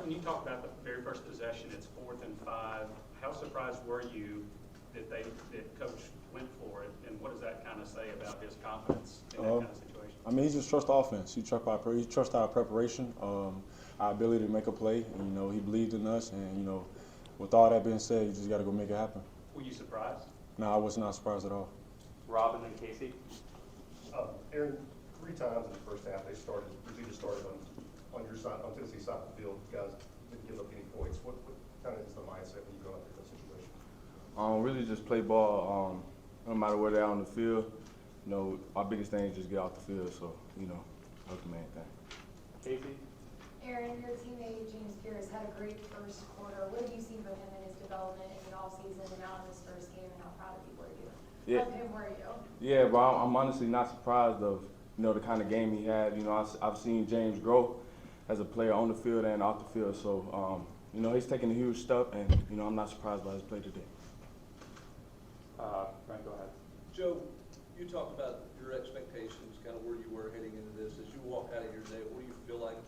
when you talk about the very first possession, it's 4th and 5. How surprised were you that Coach went for it, and what does that kind of say about his confidence in that kind of situation? I mean, he just trusts the offense. He trusts our preparation, our ability to make a play. And, he believed in us. And, with all that being said, you just got to go make it happen. Were you surprised? No, I was not surprised at all. Robin and Casey? Aaron, 3 times in the first half they just started on your side, on Tennessee's side of the field. You guys didn't give up any points. What kind of is the mindset when you go out there in that situation? Really just play ball. No matter where they're on the field, our biggest thing is just get off the field. So, that's the main thing. Casey? Aaron, your teammate James Pearce had a great first quarter. What have you seen from him in his development in the offseason and now in this first game, and how proud of you were you? Yeah. Of him were you? Yeah, but I'm honestly not surprised of the kind of game he had. I've seen James grow as a player on the field and off the field. So he's taking a huge step, and I'm not surprised by his play today. Frank, go ahead. Joe, you talked about your expectations, kind of where you were heading into this. As you walk out of your day, what do you feel like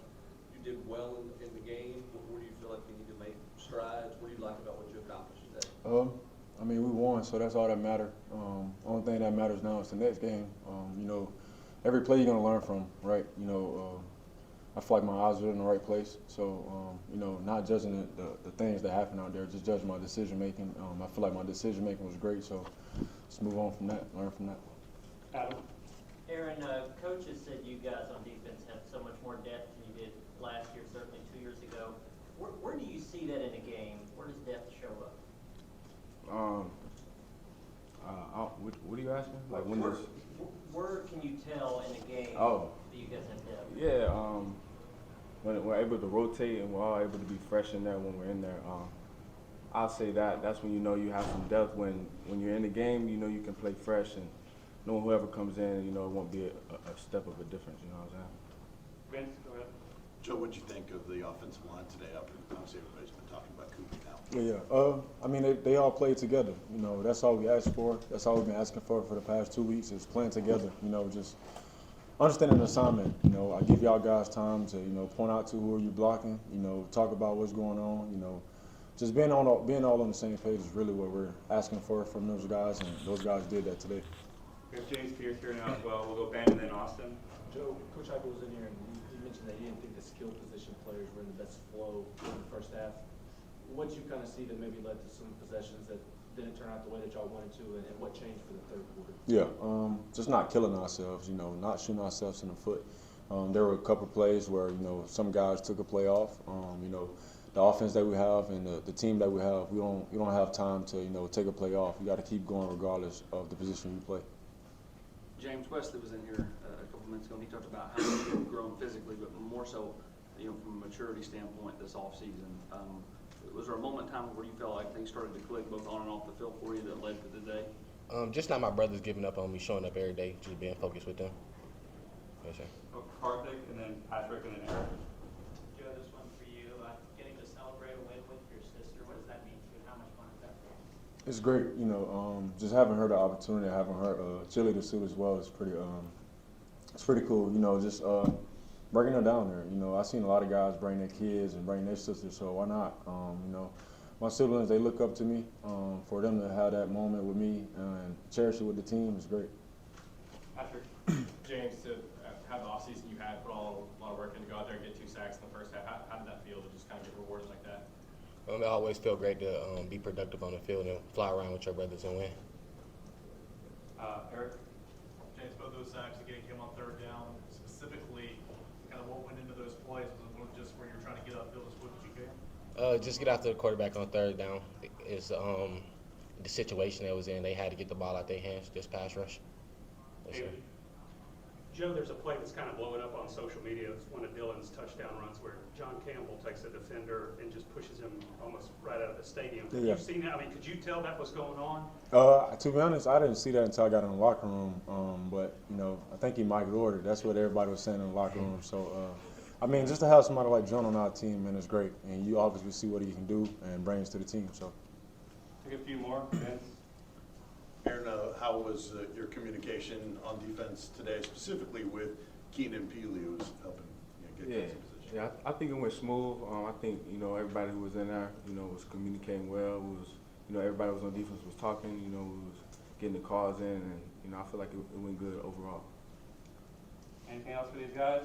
you did well in the game? Where do you feel like you need to make strides? What do you like about what you accomplished today? I mean, we won, so that's all that matters. Only thing that matters now is the next game. Every play you're going to learn from, right? I feel like my eyes are in the right place. So, not judging the things that happen out there, just judging my decision making. I feel like my decision making was great, so let's move on from that, learn from that. Adam? Aaron, coaches said you guys on defense have so much more depth than you did last year, certainly 2 years ago. Where do you see that in a game? Where does depth show up? What are you asking? Like when where, does? where can you tell in a game Oh. that you guys have depth? Yeah, when we're able to rotate and we're all able to be fresh in there when we're in there. I'll say that's when you have some depth. When you're in the game, you can play fresh, and whoever comes in, it won't be a step of a difference. You know what I'm saying? Vince, go ahead. Joe, what did you think of the offensive line today? Obviously, everybody's been talking about Cooper now. Yeah. I mean, they all played together. That's all we asked for. That's all we've been asking for the past 2 weeks is playing together. Just understanding the assignment. I give y'all guys time to point out to who are you blocking. Talk about what's going on. Just being all on the same page is really what we're asking for from those guys, and those guys did that today. We have James Pearce here now as well. We'll go Ben and then Austin. Joe, Coach Heupel was in here and he mentioned that he didn't think the skill position players were in the best flow in the first half. What did you kind of see that maybe led to some possessions that didn't turn out the way that y'all wanted to, and what changed for the third quarter? Yeah, just not killing ourselves, not shooting ourselves in the foot. There were a couple of plays where, some guys took a play off. The offense that we have and the team that we have, we don't have time to, take a play off. We got to keep going regardless of the position we play. James Wesley was in here a couple minutes ago, and he talked about how much you've grown physically, but more so, from a maturity standpoint this offseason. Was there a moment in time where you felt like things started to click both on and off the field for you that led to today? Just not my brothers giving up on me, showing up every day, just being focused with them. Yes, sir. Karthik, and then Patrick, and then Eric. Joe, this one for you. Getting to celebrate a win with your sister, what does that mean to you, and how much fun is that for you? It's great, just having her the opportunity, having her cheerleader suit as well is pretty. It's pretty cool, just bringing her down there. I've seen a lot of guys bring their kids and bring their sisters, so why not? My siblings, they look up to me. For them to have that moment with me and cherish it with the team is great. Patrick. James, to have the offseason you had, put a lot of work in to go out there and get 2 sacks in the first half, how did that feel to just kind of get rewarded like that? It always feel great to be productive on the field and fly around with your brothers and win. Eric. James, both those sacks again came on third down. Specifically, kind of what went into those plays? Was it just where you're trying to get upfield as quick as you can? Just get after the quarterback on third down. It's the situation they was in. They had to get the ball out their hands, just pass rush. Yes, sir. Joe, there's a play that's kind of blowing up on social media. It's one of Dylan's touchdown runs where John Campbell takes a defender and just pushes him almost right out of the stadium. Have you seen that? I mean, could you tell that was going on? To be honest, I didn't see that until I got in the locker room. But I think he might have ordered. That's what everybody was saying in the locker room. So, just to have somebody like John on our team, man, is great. And you obviously see what he can do and brings to the team. So, Take a few more. Vince. Aaron, how was your communication on defense today, specifically with Keenan Peely, who's helping get guys in position? Yeah, I think it went smooth. I think, you know, everybody who was in there, you know, was communicating well. You know, everybody was on defense was talking, you know, was getting the calls in, and, you know, I feel like it went good overall. Anything else for these guys?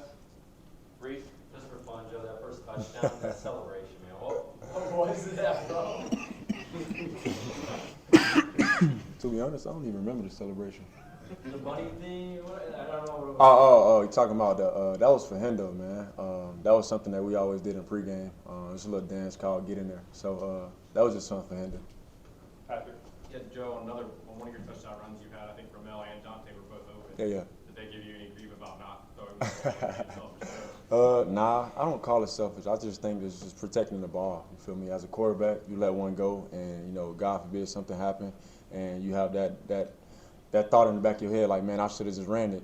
Reese? Just for fun, Joe, that first touchdown, that celebration, man. What was that, bro? To be honest, I don't even remember the celebration. The bunny thing, I don't know what it was. Oh, you talking about that was for Hendo, man. That was something that we always did in pregame. It's a little dance called Get In There. So that was just something for Hendo. Patrick? Yeah, Joe, on one of your touchdown runs you had, I think Ramel and Dante were both open. Yeah. Did they give you any grief about not throwing the ball? Nah, I don't call it selfish. I just think it's just protecting the ball. You feel me? As a quarterback, you let one go, and, you know, God forbid something happen, and you have that thought in the back of your head, like, man, I should have just ran it.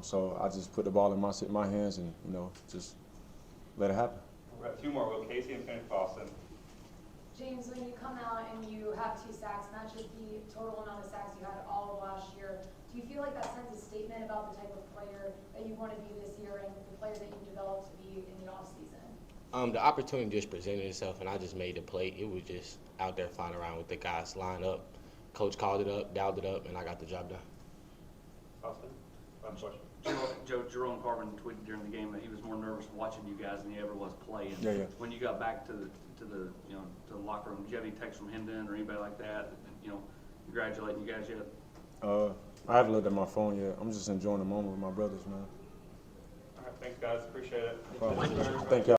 So I just put the ball in my hands and, you know, just let it happen. We've got two more. Will Casey and finish Boston. James, when you come out and you have 2 sacks, matches the total amount of sacks you had all of last year, do you feel like that sends a statement about the type of player that you want to be this year and the player that you've developed to be in the offseason? The opportunity just presented itself, and I just made the play. It was just out there flying around with the guys line up. Coach called it up, dialed it up, and I got the job done. Austin? One question. Jerome Carvin tweeted during the game that he was more nervous watching you guys than he ever was playing. Yeah. When you got back to the you know, to the locker room, did you have any text from Hendon or anybody like that, you know, congratulating you guys yet? I haven't looked at my phone yet. I'm just enjoying the moment with my brothers, man. All right, thanks, guys. Appreciate it. Thank y'all.